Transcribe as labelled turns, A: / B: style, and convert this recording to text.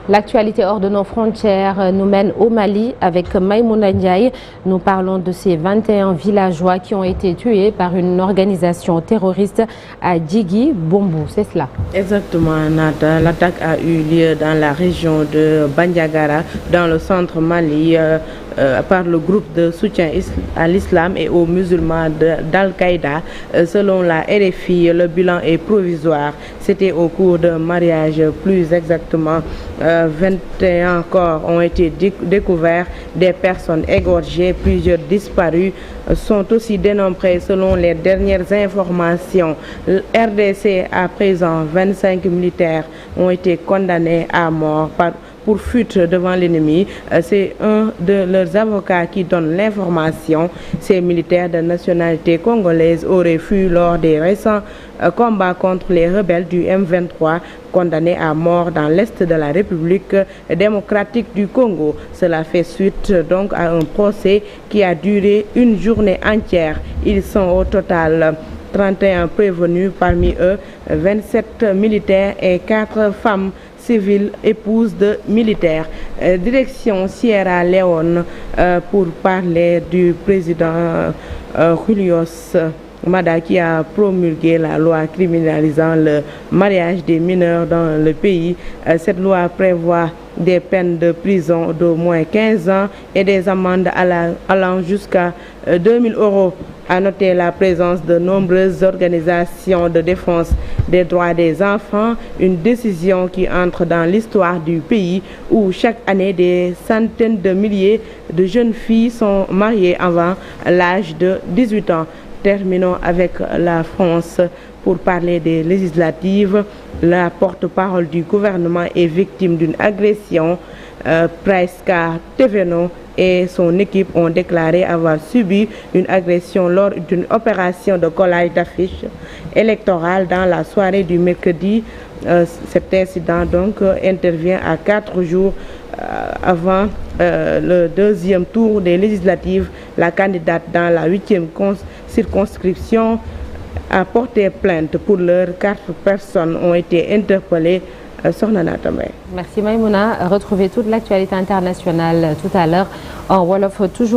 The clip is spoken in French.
A: L'actualité hors de nos frontières nous mène au Mali avec Maïmouna Ndiaye. Nous parlons de ces 21 villageois qui ont été tués par une organisation terroriste à Djigui Bombou. C'est cela.
B: Exactement, Nata. L'attaque a eu lieu dans la région de Bandiagara, dans le centre Mali, par le groupe de soutien à l'islam et aux musulmans d'Al-Qaïda. Selon la RFI, le bilan est provisoire. C'était au cours d'un mariage, plus exactement. 21 corps ont été découverts, des personnes égorgées, plusieurs disparus sont aussi dénombrés selon les dernières informations. RDC à présent, 25 militaires ont été condamnés à mort pour fuite devant l'ennemi. C'est un de leurs avocats qui donne l'information. Ces militaires de nationalité congolaise auraient fui lors des récents combats contre les rebelles du M23 condamnés à mort dans l'est de la République démocratique du Congo. Cela fait suite donc à un procès qui a duré une journée entière. Ils sont au total 31 prévenus, parmi eux 27 militaires et 4 femmes civiles, épouses de militaires. Direction Sierra Leone pour parler du président Julius Mada qui a promulgué la loi criminalisant le mariage des mineurs dans le pays. Cette loi prévoit des peines de prison d'au moins 15 ans et des amendes allant jusqu'à 2000 €. À noter la présence de nombreuses organisations de défense des droits des enfants, une décision qui entre dans l'histoire du pays où chaque année des centaines de milliers de jeunes filles sont mariées avant l'âge de 18 ans. Terminons avec la France pour parler des législatives. La porte-parole du gouvernement est victime d'une agression. Priska Teveno et son équipe ont déclaré avoir subi une agression lors d'une opération de collage d'affiches électorales dans la soirée du mercredi. Cet incident donc intervient à 4 jours avant le deuxième tour des législatives. La candidate dans la 8e circonscription a porté plainte. Pour l'heure, 4 personnes ont été interpellées.
A: Merci Maïmouna. Retrouvez toute l'actualité internationale tout à l'heure en Wolof toujours.